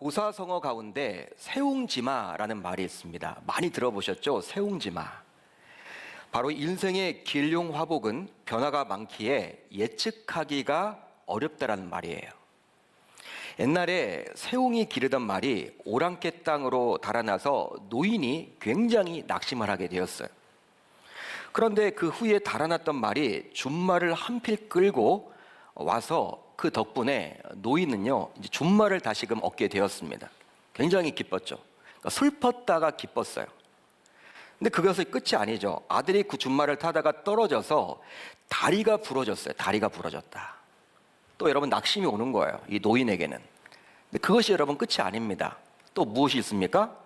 고사성어 가운데 세웅지마라는 말이 있습니다. 많이 들어보셨죠? 세웅지마. 바로 인생의 길흉화복은 변화가 많기에 예측하기가 어렵다라는 말이에요. 옛날에 세웅이 기르던 말이 오랑캐 땅으로 달아나서 노인이 굉장히 낙심을 하게 되었어요. 그런데 그 후에 달아났던 말이 준말을 한 필 끌고 와서 그 덕분에 노인은요 이제 준말을 다시금 얻게 되었습니다. 굉장히 기뻤죠. 그러니까 슬펐다가 기뻤어요. 근데 그것이 끝이 아니죠. 아들이 그 준말을 타다가 떨어져서 다리가 부러졌어요. 다리가 부러졌다. 또 여러분 낙심이 오는 거예요. 이 노인에게는. 근데 그것이 여러분 끝이 아닙니다. 또 무엇이 있습니까?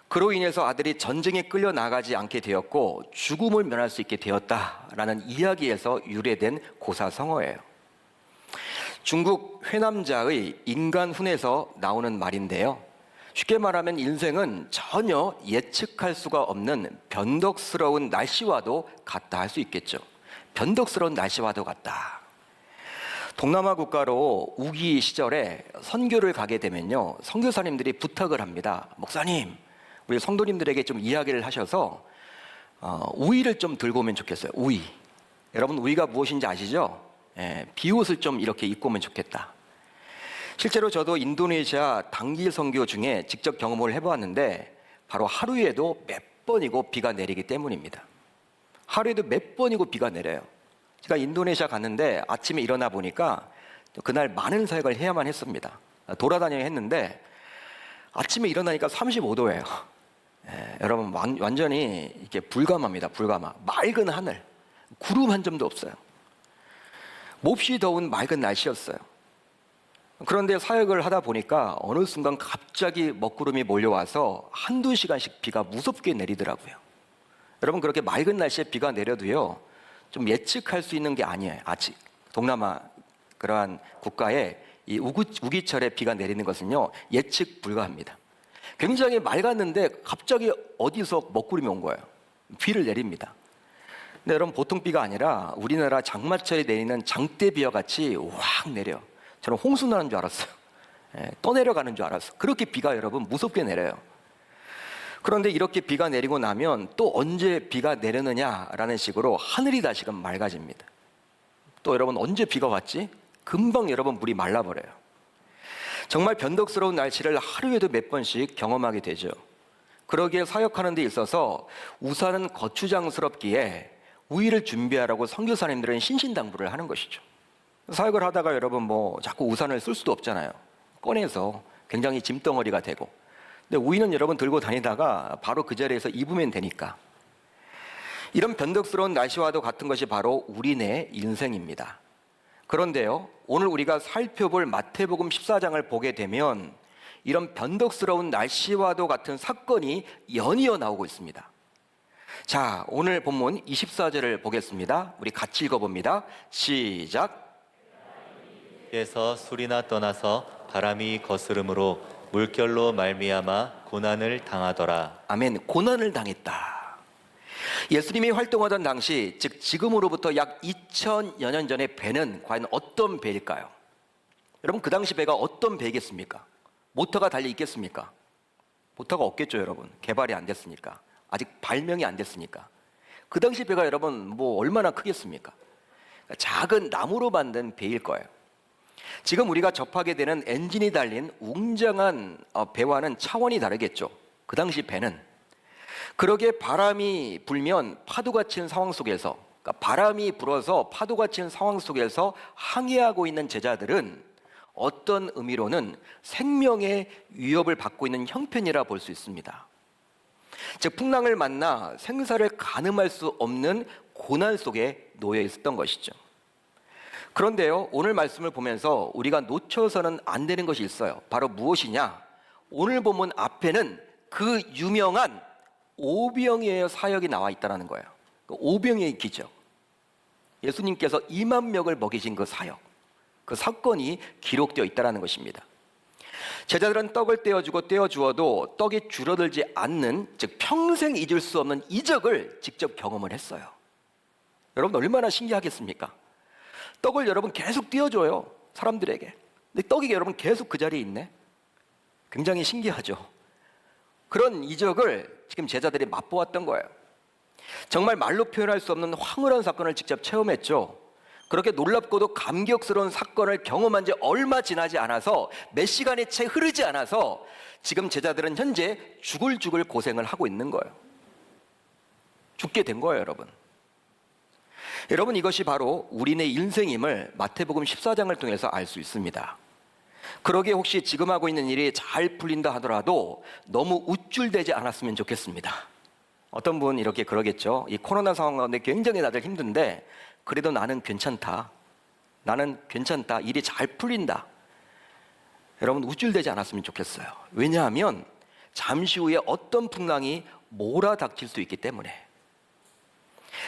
그로 인해서 아들이 전쟁에 끌려 나가지 않게 되었고 죽음을 면할 수 있게 되었다라는 이야기에서 유래된 고사성어예요. 중국 회남자의 인간훈에서 나오는 말인데요. 쉽게 말하면 인생은 전혀 예측할 수가 없는 변덕스러운 날씨와도 같다 할 수 있겠죠. 변덕스러운 날씨와도 같다. 동남아 국가로 우기 시절에 선교를 가게 되면요, 선교사님들이 부탁을 합니다. 목사님, 우리 성도님들에게 좀 이야기를 하셔서 우의를 좀 들고 오면 좋겠어요. 우의. 여러분 우의가 무엇인지 아시죠? 비옷을 좀 이렇게 입고 오면 좋겠다. 실제로 저도 인도네시아 단기 선교 중에 직접 경험을 해보았는데 바로 하루에도 몇 번이고 비가 내리기 때문입니다. 하루에도 몇 번이고 비가 내려요. 제가 인도네시아 갔는데 아침에 일어나 보니까 그날 많은 사역을 해야만 했습니다. 돌아다녀야 했는데 아침에 일어나니까 35도예요. 여러분 완전히 이렇게 불가마입니다. 불가마. 맑은 하늘, 구름 한 점도 없어요. 몹시 더운 맑은 날씨였어요. 그런데 사역을 하다 보니까 어느 순간 갑자기 먹구름이 몰려와서 한두 시간씩 비가 무섭게 내리더라고요. 여러분 그렇게 맑은 날씨에 비가 내려도요 좀 예측할 수 있는 게 아니에요. 아직 동남아 그러한 국가에 이 우기철에 비가 내리는 것은요 예측 불가합니다. 굉장히 맑았는데 갑자기 어디서 먹구름이 온 거예요. 비를 내립니다. 근데 여러분 보통 비가 아니라 우리나라 장마철에 내리는 장대비와 같이 확 내려. 저는 홍수 나는 줄 알았어요. 떠내려가는 줄 알았어요. 그렇게 비가 여러분 무섭게 내려요. 그런데 이렇게 비가 내리고 나면 또 언제 비가 내리느냐라는 식으로 하늘이 다시금 맑아집니다. 또 여러분 언제 비가 왔지? 금방 여러분 물이 말라버려요. 정말 변덕스러운 날씨를 하루에도 몇 번씩 경험하게 되죠. 그러기에 사역하는 데 있어서 우산은 거추장스럽기에 우의를 준비하라고 선교사님들은 신신당부를 하는 것이죠. 사역을 하다가 여러분 자꾸 우산을 쓸 수도 없잖아요. 꺼내서 굉장히 짐덩어리가 되고. 근데 우의는 여러분 들고 다니다가 바로 그 자리에서 입으면 되니까. 이런 변덕스러운 날씨와도 같은 것이 바로 우리네 인생입니다. 그런데요, 오늘 우리가 살펴볼 마태복음 14장을 보게 되면 이런 변덕스러운 날씨와도 같은 사건이 연이어 나오고 있습니다. 자, 오늘 본문 24절을 보겠습니다. 우리 같이 읽어봅니다. 시작. 에서 술이나 떠나서 바람이 거스름으로 물결로 말미암아 고난을 당하더라. 아멘. 고난을 당했다. 예수님이 활동하던 당시, 즉 지금으로부터 약 2000여 년 전의 배는 과연 어떤 배일까요? 여러분 그 당시 배가 어떤 배겠습니까? 모터가 달려 있겠습니까? 모터가 없겠죠. 여러분 개발이 안 됐으니까, 아직 발명이 안 됐으니까. 그 당시 배가 여러분 얼마나 크겠습니까? 작은 나무로 만든 배일 거예요. 지금 우리가 접하게 되는 엔진이 달린 웅장한 배와는 차원이 다르겠죠. 그 당시 배는. 그러기에 바람이 불면 파도가 치는 상황 속에서, 그러니까 바람이 불어서 파도가 치는 상황 속에서 항해하고 있는 제자들은 어떤 의미로는 생명의 위협을 받고 있는 형편이라 볼 수 있습니다. 즉 풍랑을 만나 생사를 가늠할 수 없는 고난 속에 놓여 있었던 것이죠. 그런데요, 오늘 말씀을 보면서 우리가 놓쳐서는 안 되는 것이 있어요. 바로 무엇이냐? 오늘 본문 앞에는 그 유명한 오병이어의 사역이 나와 있다는 거예요. 그 오병이어의 기적, 예수님께서 2만 명을 먹이신 그 사역, 그 사건이 기록되어 있다는 것입니다. 제자들은 떡을 떼어주어도 떡이 줄어들지 않는, 즉 평생 잊을 수 없는 이적을 직접 경험을 했어요. 여러분 얼마나 신기하겠습니까? 떡을 여러분 계속 띄워줘요, 사람들에게. 근데 떡이 여러분 계속 그 자리에 있네. 굉장히 신기하죠. 그런 이적을 지금 제자들이 맛보았던 거예요. 정말 말로 표현할 수 없는 황홀한 사건을 직접 체험했죠. 그렇게 놀랍고도 감격스러운 사건을 경험한 지 얼마 지나지 않아서, 몇 시간이 채 흐르지 않아서 지금 제자들은 현재 죽을 고생을 하고 있는 거예요. 죽게 된 거예요, 여러분. 여러분, 이것이 바로 우리네 인생임을 마태복음 14장을 통해서 알 수 있습니다. 그러기에 혹시 지금 하고 있는 일이 잘 풀린다 하더라도 너무 우쭐대지 않았으면 좋겠습니다. 어떤 분 이렇게 그러겠죠. 이 코로나 상황 가운데 굉장히 다들 힘든데 그래도 나는 괜찮다. 나는 괜찮다. 일이 잘 풀린다. 여러분, 우쭐대지 않았으면 좋겠어요. 왜냐하면 잠시 후에 어떤 풍랑이 몰아닥칠 수 있기 때문에.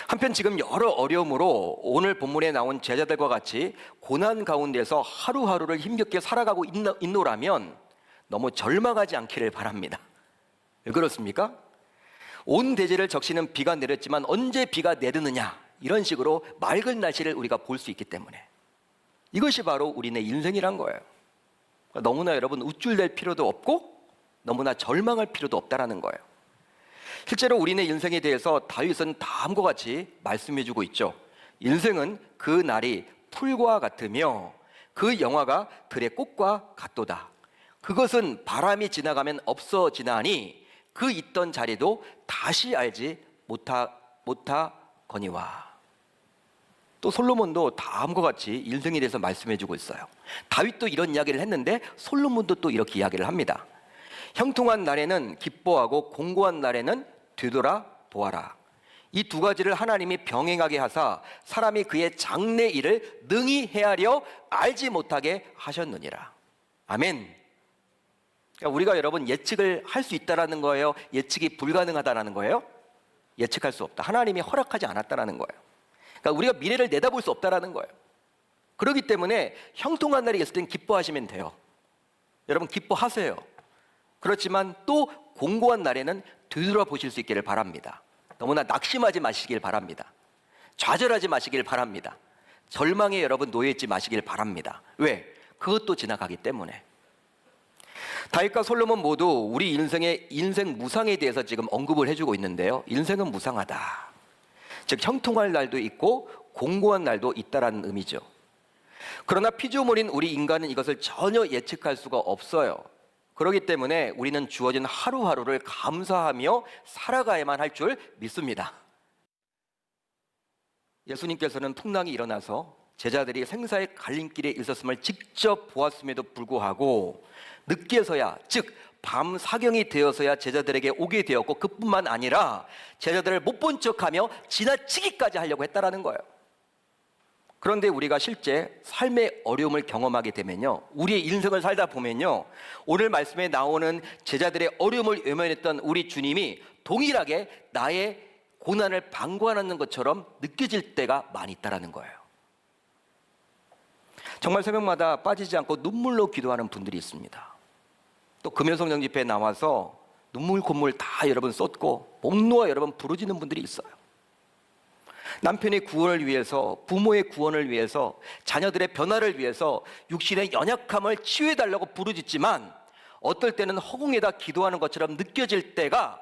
한편 지금 여러 어려움으로 오늘 본문에 나온 제자들과 같이 고난 가운데서 하루하루를 힘겹게 살아가고 있노라면 너무 절망하지 않기를 바랍니다. 왜 그렇습니까? 온 대지를 적시는 비가 내렸지만 언제 비가 내리느냐, 이런 식으로 맑은 날씨를 우리가 볼 수 있기 때문에. 이것이 바로 우리네 인생이란 거예요. 너무나 여러분 우쭐댈 필요도 없고 너무나 절망할 필요도 없다라는 거예요. 실제로 우리네 인생에 대해서 다윗은 다음과 같이 말씀해주고 있죠. 인생은 그 날이 풀과 같으며 그 영화가 들의 꽃과 같도다. 그것은 바람이 지나가면 없어지나니 그 있던 자리도 다시 알지 못하거니와. 또 솔로몬도 다음과 같이 인생에 대해서 말씀해주고 있어요. 다윗도 이런 이야기를 했는데 솔로몬도 또 이렇게 이야기를 합니다. 형통한 날에는 기뻐하고 공고한 날에는 되돌아 보아라. 이 두 가지를 하나님이 병행하게 하사 사람이 그의 장래 일을 능히 헤아려 알지 못하게 하셨느니라. 아멘. 그러니까 우리가 여러분 예측을 할 수 있다라는 거예요? 예측이 불가능하다라는 거예요? 예측할 수 없다. 하나님이 허락하지 않았다라는 거예요. 그러니까 우리가 미래를 내다볼 수 없다라는 거예요. 그렇기 때문에 형통한 날이 있을 땐 기뻐하시면 돼요. 여러분 기뻐하세요. 그렇지만 또 공고한 날에는 되돌아보실 수 있기를 바랍니다. 너무나 낙심하지 마시길 바랍니다. 좌절하지 마시길 바랍니다. 절망에 여러분 놓여있지 마시길 바랍니다. 왜? 그것도 지나가기 때문에. 다윗과 솔로몬 모두 우리 인생의 인생 무상에 대해서 지금 언급을 해주고 있는데요. 인생은 무상하다. 즉 형통할 날도 있고 공고한 날도 있다라는 의미죠. 그러나 피조물인 우리 인간은 이것을 전혀 예측할 수가 없어요. 그렇기 때문에 우리는 주어진 하루하루를 감사하며 살아가야만 할 줄 믿습니다. 예수님께서는 풍랑이 일어나서 제자들이 생사의 갈림길에 있었음을 직접 보았음에도 불구하고 늦게서야, 즉 밤 사경이 되어서야 제자들에게 오게 되었고, 그뿐만 아니라 제자들을 못 본 척하며 지나치기까지 하려고 했다라는 거예요. 그런데 우리가 실제 삶의 어려움을 경험하게 되면요, 우리의 인생을 살다 보면요, 오늘 말씀에 나오는 제자들의 어려움을 외면했던 우리 주님이 동일하게 나의 고난을 방관하는 것처럼 느껴질 때가 많이 있다라는 거예요. 정말 새벽마다 빠지지 않고 눈물로 기도하는 분들이 있습니다. 또 금요성령 집회에 나와서 눈물 콧물 다 여러분 쏟고 목 놓아 여러분 부르짖는 분들이 있어요. 남편의 구원을 위해서, 부모의 구원을 위해서, 자녀들의 변화를 위해서 육신의 연약함을 치유해달라고 부르짖지만 어떨 때는 허공에다 기도하는 것처럼 느껴질 때가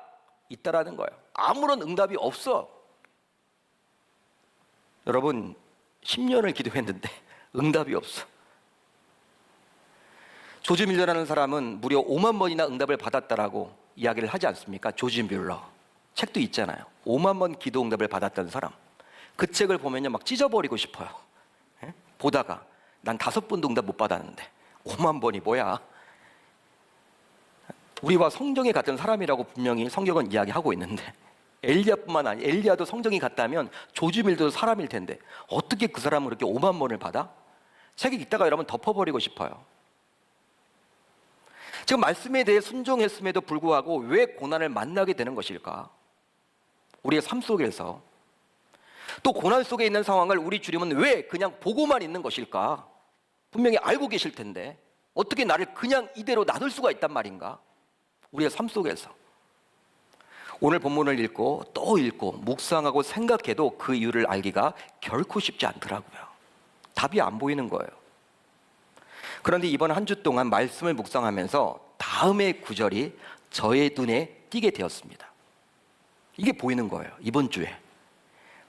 있다라는 거예요. 아무런 응답이 없어. 여러분 10년을 기도했는데 응답이 없어. 조지 밀러라는 사람은 무려 5만 번이나 응답을 받았다라고 이야기를 하지 않습니까? 조지 밀러 책도 있잖아요. 5만 번 기도 응답을 받았던 사람. 그 책을 보면요 막 찢어버리고 싶어요. 예? 보다가 난 5번도 응답 못 받았는데 5만 번이 뭐야? 우리와 성경이 같은 사람이라고 분명히 성경은 이야기하고 있는데, 엘리야뿐만 아니라 엘리야도 성경이 같다면 조지 밀러도 사람일 텐데 어떻게 그 사람은 그렇게 5만 번을 받아? 책이 있다가 여러분 덮어버리고 싶어요. 지금 말씀에 대해 순종했음에도 불구하고 왜 고난을 만나게 되는 것일까? 우리의 삶 속에서 또 고난 속에 있는 상황을 우리 주님은 왜 그냥 보고만 있는 것일까? 분명히 알고 계실 텐데 어떻게 나를 그냥 이대로 놔둘 수가 있단 말인가? 우리의 삶 속에서 오늘 본문을 읽고 또 읽고 묵상하고 생각해도 그 이유를 알기가 결코 쉽지 않더라고요. 답이 안 보이는 거예요. 그런데 이번 한 주 동안 말씀을 묵상하면서 다음의 구절이 저의 눈에 띄게 되었습니다. 이게 보이는 거예요. 이번 주에.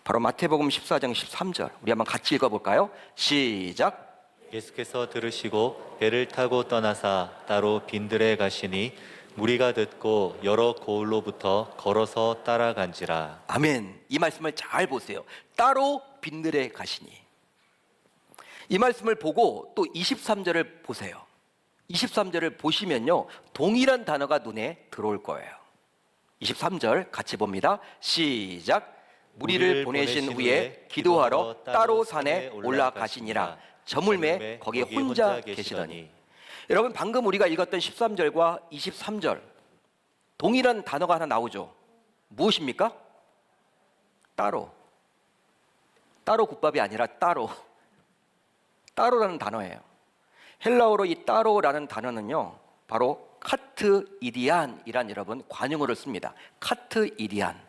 바로 마태복음 14장 13절. 우리 한번 같이 읽어볼까요? 시작. 예수께서 들으시고 배를 타고 떠나사 따로 빈들에 가시니 무리가 듣고 여러 고을로부터 걸어서 따라간지라. 아멘. 이 말씀을 잘 보세요. 따로 빈들에 가시니. 이 말씀을 보고 또 23절을 보세요. 23절을 보시면요, 동일한 단어가 눈에 들어올 거예요. 23절 같이 봅니다. 시작. 무리를 보내신 후에 기도하러 따로 산에 올라가시니라. 저물매 거기에 혼자 계시더니. 여러분, 방금 우리가 읽었던 13절과 23절 동일한 단어가 하나 나오죠. 무엇입니까? 따로. 따로 국밥이 아니라 따로. 따로라는 단어예요. 헬라어로 이 따로라는 단어는요, 바로 카트 이디안이란 여러분 관용어를 씁니다. 카트 이디안.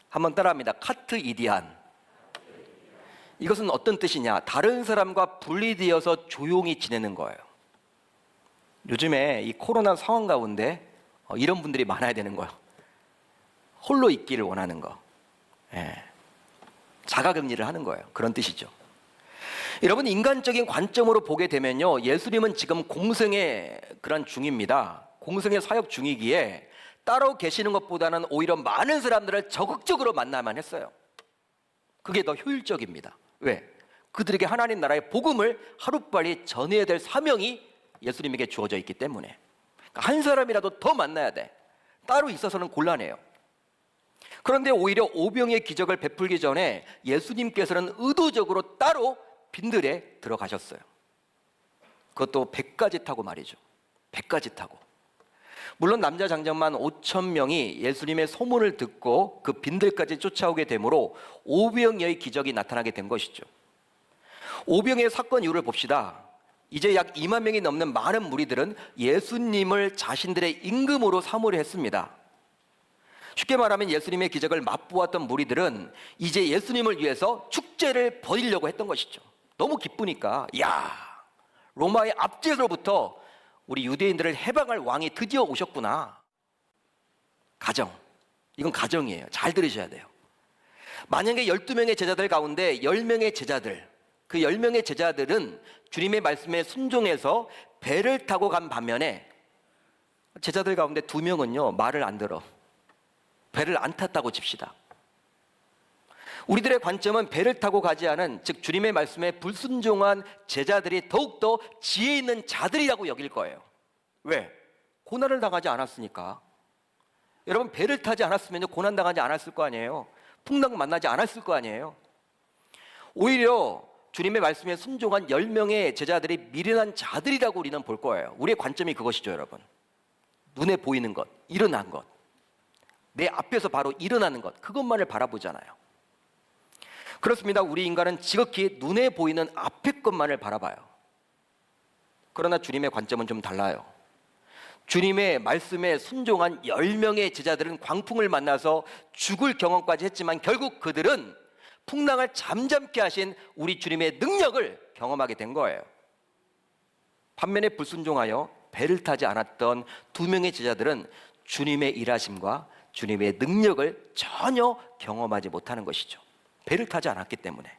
한번 따라합니다. 카트 이디안. 이것은 어떤 뜻이냐? 다른 사람과 분리되어서 조용히 지내는 거예요. 요즘에 이 코로나 상황 가운데 이런 분들이 많아야 되는 거예요. 홀로 있기를 원하는 거. 예. 자가격리를 하는 거예요. 그런 뜻이죠. 여러분, 인간적인 관점으로 보게 되면요, 예수님은 지금 공생의 그런 중입니다. 공생의 사역 중이기에 따로 계시는 것보다는 오히려 많은 사람들을 적극적으로 만나만 했어요. 그게 더 효율적입니다. 왜? 그들에게 하나님 나라의 복음을 하루빨리 전해야 될 사명이 예수님에게 주어져 있기 때문에. 그러니까 한 사람이라도 더 만나야 돼. 따로 있어서는 곤란해요. 그런데 오히려 오병의 기적을 베풀기 전에 예수님께서는 의도적으로 따로 빈들에 들어가셨어요. 그것도 배까지 타고 말이죠. 배까지 타고. 물론 남자 장정만 5,000명이 예수님의 소문을 듣고 그 빈들까지 쫓아오게 되므로 오병이어의 기적이 나타나게 된 것이죠. 오병이의 사건 이유를 봅시다. 이제 약 2만 명이 넘는 많은 무리들은 예수님을 자신들의 임금으로 사모를 했습니다. 쉽게 말하면 예수님의 기적을 맛보았던 무리들은 이제 예수님을 위해서 축제를 벌이려고 했던 것이죠. 너무 기쁘니까, 야, 로마의 압제로부터 우리 유대인들을 해방할 왕이 드디어 오셨구나. 가정. 이건 가정이에요. 잘 들으셔야 돼요. 만약에 12명의 제자들 가운데 10명의 제자들, 그 10명의 제자들은 주님의 말씀에 순종해서 배를 타고 간 반면에 제자들 가운데 2명은요, 말을 안 들어. 배를 안 탔다고 칩시다. 우리들의 관점은 배를 타고 가지 않은, 즉 주님의 말씀에 불순종한 제자들이 더욱더 지혜 있는 자들이라고 여길 거예요. 왜? 고난을 당하지 않았으니까. 여러분, 배를 타지 않았으면 고난 당하지 않았을 거 아니에요. 풍랑 만나지 않았을 거 아니에요. 오히려 주님의 말씀에 순종한 10명의 제자들이 미련한 자들이라고 우리는 볼 거예요. 우리의 관점이 그것이죠, 여러분. 눈에 보이는 것, 일어난 것, 내 앞에서 바로 일어나는 것, 그것만을 바라보잖아요. 그렇습니다. 우리 인간은 지극히 눈에 보이는 앞의 것만을 바라봐요. 그러나 주님의 관점은 좀 달라요. 주님의 말씀에 순종한 10명의 제자들은 광풍을 만나서 죽을 경험까지 했지만 결국 그들은 풍랑을 잠잠케 하신 우리 주님의 능력을 경험하게 된 거예요. 반면에 불순종하여 배를 타지 않았던 2명의 제자들은 주님의 일하심과 주님의 능력을 전혀 경험하지 못하는 것이죠. 배를 타지 않았기 때문에.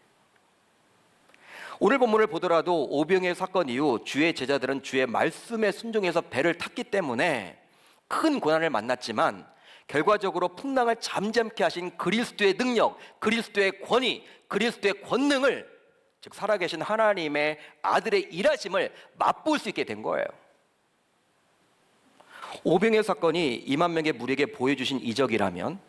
오늘 본문을 보더라도 오병이의 사건 이후 주의 제자들은 주의 말씀에 순종해서 배를 탔기 때문에 큰 고난을 만났지만 결과적으로 풍랑을 잠잠케 하신 그리스도의 능력, 그리스도의 권위, 그리스도의 권능을, 즉 살아계신 하나님의 아들의 일하심을 맛볼 수 있게 된 거예요. 오병이의 사건이 2만 명의 무리에게 보여주신 이적이라면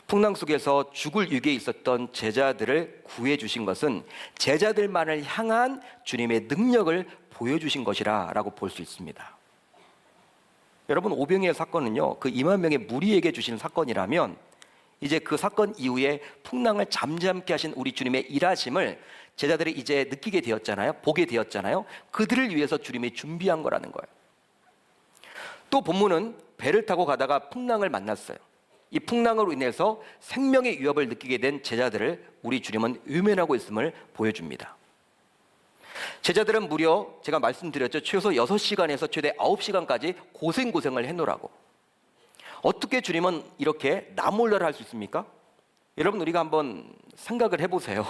풍랑 속에서 죽을 위기에 있었던 제자들을 구해 주신 것은 제자들만을 향한 주님의 능력을 보여주신 것이라고 볼 수 있습니다. 여러분, 오병이의 사건은요, 그 2만 명의 무리에게 주신 사건이라면 이제 그 사건 이후에 풍랑을 잠잠케 하신 우리 주님의 일하심을 제자들이 이제 느끼게 되었잖아요. 보게 되었잖아요. 그들을 위해서 주님이 준비한 거라는 거예요. 또 본문은 배를 타고 가다가 풍랑을 만났어요. 이 풍랑으로 인해서 생명의 위협을 느끼게 된 제자들을 우리 주님은 외면하고 있음을 보여줍니다. 제자들은 무려 제가 말씀드렸죠. 최소 6시간에서 최대 9시간까지 고생을 해놓으라고. 어떻게 주님은 이렇게 나몰라를 할 수 있습니까? 여러분, 우리가 한번 생각을 해보세요.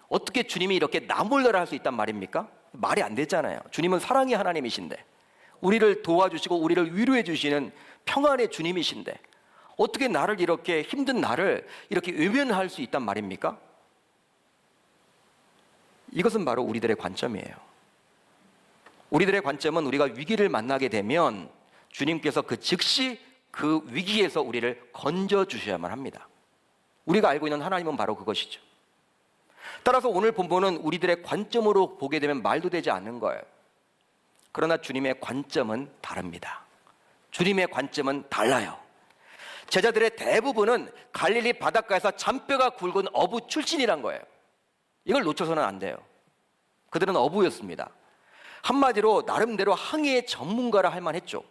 어떻게 주님이 이렇게 나몰라를 할 수 있단 말입니까? 말이 안 되잖아요. 주님은 사랑의 하나님이신데, 우리를 도와주시고 우리를 위로해 주시는 평안의 주님이신데, 어떻게 나를 이렇게 힘든 나를 이렇게 외면할 수 있단 말입니까? 이것은 바로 우리들의 관점이에요. 우리들의 관점은 우리가 위기를 만나게 되면 주님께서 그 즉시 그 위기에서 우리를 건져주셔야만 합니다. 우리가 알고 있는 하나님은 바로 그것이죠. 따라서 오늘 본문은 우리들의 관점으로 보게 되면 말도 되지 않는 거예요. 그러나 주님의 관점은 다릅니다. 주님의 관점은 달라요. 제자들의 대부분은 갈릴리 바닷가에서 잔뼈가 굵은 어부 출신이란 거예요. 이걸 놓쳐서는 안 돼요. 그들은 어부였습니다. 한마디로 나름대로 항해의 전문가라 할 만했죠.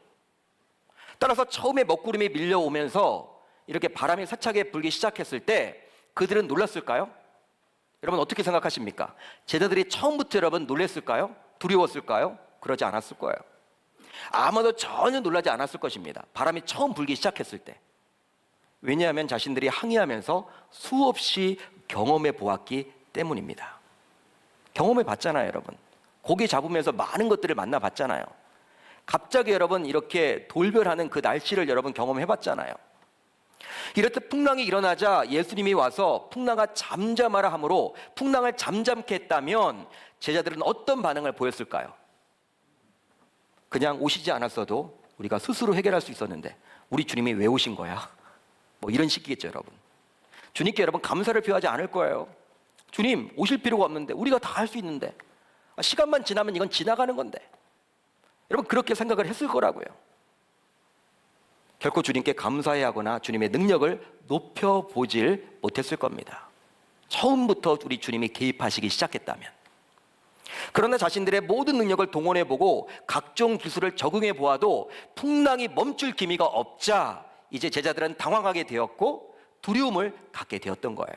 따라서 처음에 먹구름이 밀려오면서 이렇게 바람이 세차게 불기 시작했을 때 그들은 놀랐을까요? 여러분, 어떻게 생각하십니까? 제자들이 처음부터 여러분 놀랐을까요? 두려웠을까요? 그러지 않았을 거예요. 아마도 전혀 놀라지 않았을 것입니다. 바람이 처음 불기 시작했을 때. 왜냐하면 자신들이 항해하면서 수없이 경험해 보았기 때문입니다. 경험해 봤잖아요, 여러분. 고기 잡으면서 많은 것들을 만나봤잖아요. 갑자기 여러분 이렇게 돌변하는 그 날씨를 여러분 경험해 봤잖아요. 이렇듯 풍랑이 일어나자 예수님이 와서 풍랑아 잠잠하라 하므로 풍랑을 잠잠케 했다면 제자들은 어떤 반응을 보였을까요? 그냥 오시지 않았어도 우리가 스스로 해결할 수 있었는데 우리 주님이 왜 오신 거야? 뭐 이런 식이겠죠, 여러분. 주님께 여러분 감사를 표하지 않을 거예요. 주님 오실 필요가 없는데, 우리가 다 할 수 있는데, 시간만 지나면 이건 지나가는 건데, 여러분 그렇게 생각을 했을 거라고요. 결코 주님께 감사해야 하거나 주님의 능력을 높여보질 못했을 겁니다. 처음부터 우리 주님이 개입하시기 시작했다면. 그러나 자신들의 모든 능력을 동원해보고 각종 기술을 적용해 보아도 풍랑이 멈출 기미가 없자 이제 제자들은 당황하게 되었고 두려움을 갖게 되었던 거예요.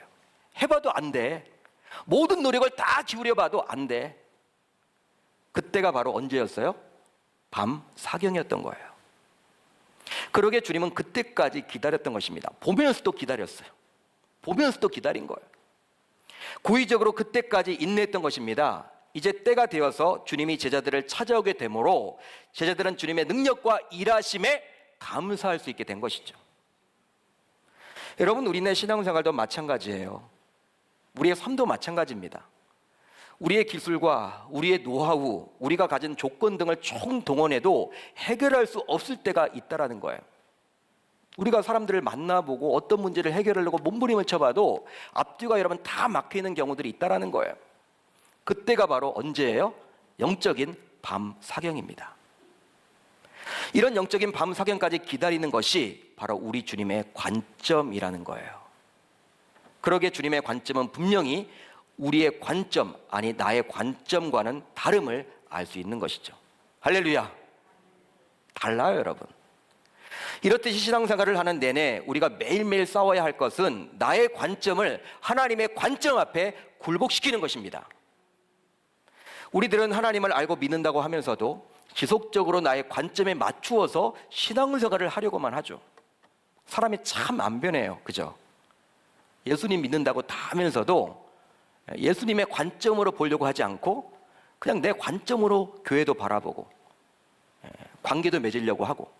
해봐도 안 돼. 모든 노력을 다 기울여봐도 안 돼. 그때가 바로 언제였어요? 밤 사경이었던 거예요. 그러게 주님은 그때까지 기다렸던 것입니다. 보면서도 기다렸어요. 보면서도 기다린 거예요. 고의적으로 그때까지 인내했던 것입니다. 이제 때가 되어서 주님이 제자들을 찾아오게 되므로 제자들은 주님의 능력과 일하심에 감사할 수 있게 된 것이죠. 여러분, 우리네 신앙생활도 마찬가지예요. 우리의 삶도 마찬가지입니다. 우리의 기술과 우리의 노하우, 우리가 가진 조건 등을 총동원해도 해결할 수 없을 때가 있다라는 거예요. 우리가 사람들을 만나보고 어떤 문제를 해결하려고 몸부림을 쳐봐도 앞뒤가 여러분 다 막혀있는 경우들이 있다라는 거예요. 그때가 바로 언제예요? 영적인 밤 사경입니다. 이런 영적인 밤 사경까지 기다리는 것이 바로 우리 주님의 관점이라는 거예요. 그러기에 주님의 관점은 분명히 우리의 관점, 아니 나의 관점과는 다름을 알 수 있는 것이죠. 할렐루야. 달라요, 여러분. 이렇듯이 신앙생활을 하는 내내 우리가 매일매일 싸워야 할 것은 나의 관점을 하나님의 관점 앞에 굴복시키는 것입니다. 우리들은 하나님을 알고 믿는다고 하면서도 지속적으로 나의 관점에 맞추어서 신앙생활을 하려고만 하죠. 사람이 참 안 변해요. 그죠? 예수님 믿는다고 다 하면서도 예수님의 관점으로 보려고 하지 않고 그냥 내 관점으로 교회도 바라보고 관계도 맺으려고 하고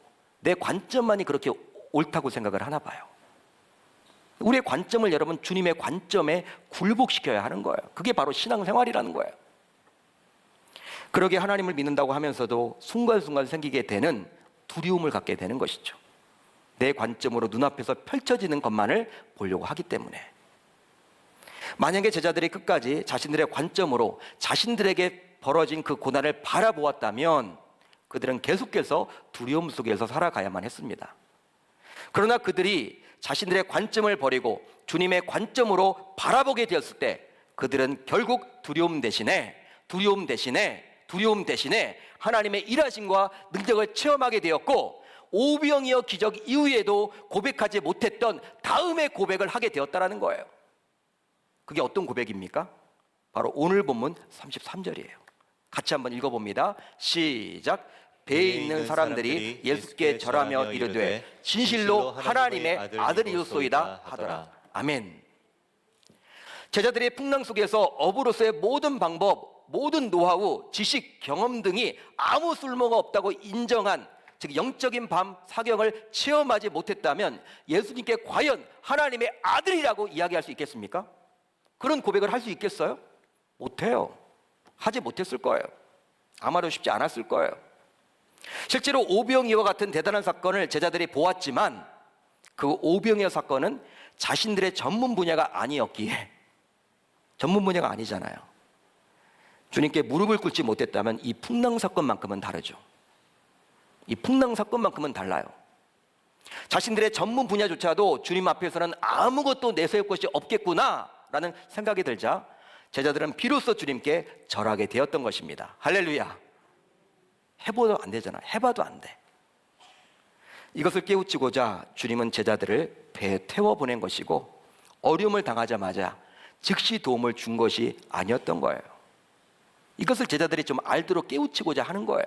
내 관점만이 그렇게 옳다고 생각을 하나 봐요. 우리의 관점을 여러분 주님의 관점에 굴복시켜야 하는 거예요. 그게 바로 신앙생활이라는 거예요. 그러게 하나님을 믿는다고 하면서도 순간순간 생기게 되는 두려움을 갖게 되는 것이죠. 내 관점으로 눈앞에서 펼쳐지는 것만을 보려고 하기 때문에. 만약에 제자들이 끝까지 자신들의 관점으로 자신들에게 벌어진 그 고난을 바라보았다면 그들은 계속해서 두려움 속에서 살아가야만 했습니다. 그러나 그들이 자신들의 관점을 버리고 주님의 관점으로 바라보게 되었을 때 그들은 결국 두려움 대신에 하나님의 일하심과 능력을 체험하게 되었고 오병이어 기적 이후에도 고백하지 못했던 다음의 고백을 하게 되었다는 거예요. 그게 어떤 고백입니까? 바로 오늘 본문 33절이에요. 같이 한번 읽어봅니다. 시작. 배에 있는 사람들이 예수께 절하며 이르되 진실로 하나님의 아들이옵소이다 하더라. 아멘. 제자들의 풍랑 속에서 어부로서의 모든 방법, 모든 노하우, 지식, 경험 등이 아무 쓸모가 없다고 인정한, 즉 영적인 밤 사경을 체험하지 못했다면 예수님께 과연 하나님의 아들이라고 이야기할 수 있겠습니까? 그런 고백을 할 수 있겠어요? 못해요. 하지 못했을 거예요. 아마도 쉽지 않았을 거예요. 실제로 오병이와 같은 대단한 사건을 제자들이 보았지만 그 오병이어 사건은 자신들의 전문 분야가 아니었기에, 전문 분야가 아니잖아요. 주님께 무릎을 꿇지 못했다면 이 풍랑 사건만큼은 다르죠. 이 풍랑 사건만큼은 달라요. 자신들의 전문 분야조차도 주님 앞에서는 아무것도 내세울 것이 없겠구나라는 생각이 들자 제자들은 비로소 주님께 절하게 되었던 것입니다. 할렐루야. 해봐도 안 되잖아. 해봐도 안 돼. 이것을 깨우치고자 주님은 제자들을 배에 태워보낸 것이고 어려움을 당하자마자 즉시 도움을 준 것이 아니었던 거예요. 이것을 제자들이 좀 알도록 깨우치고자 하는 거예요.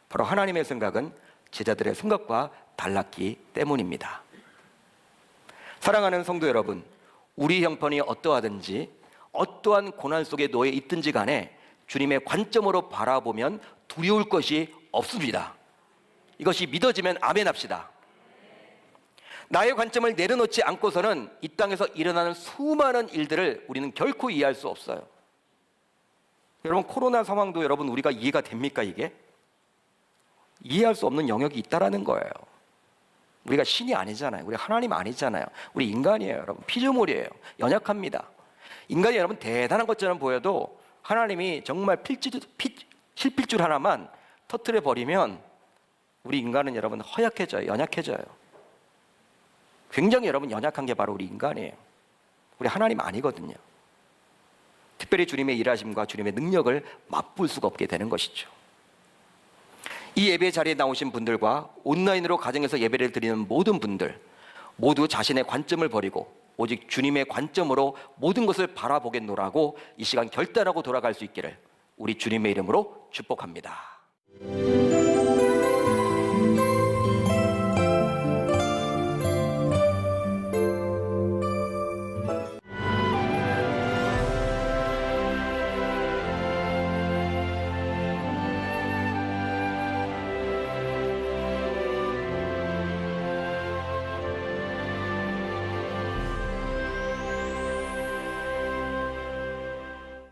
바로 하나님의 생각은 제자들의 생각과 달랐기 때문입니다. 사랑하는 성도 여러분, 우리 형편이 어떠하든지 어떠한 고난 속에 놓여 있든지 간에 주님의 관점으로 바라보면 두려울 것이 없습니다. 이것이 믿어지면 아멘 합시다. 나의 관점을 내려놓지 않고서는 이 땅에서 일어나는 수많은 일들을 우리는 결코 이해할 수 없어요. 여러분, 코로나 상황도 여러분 우리가 이해가 됩니까? 이게? 이해할 수 없는 영역이 있다라는 거예요. 우리가 신이 아니잖아요. 우리 하나님 아니잖아요. 우리 인간이에요, 여러분. 피조물이에요. 연약합니다. 인간이 여러분 대단한 것처럼 보여도 하나님이 정말 실필줄 하나만 터뜨려 버리면 우리 인간은 여러분 허약해져요. 연약해져요. 굉장히 여러분 연약한 게 바로 우리 인간이에요. 우리 하나님 아니거든요. 특별히 주님의 일하심과 주님의 능력을 맛볼 수가 없게 되는 것이죠. 이 예배 자리에 나오신 분들과 온라인으로 가정에서 예배를 드리는 모든 분들 모두 자신의 관점을 버리고 오직 주님의 관점으로 모든 것을 바라보겠노라고 이 시간 결단하고 돌아갈 수 있기를 우리 주님의 이름으로 축복합니다.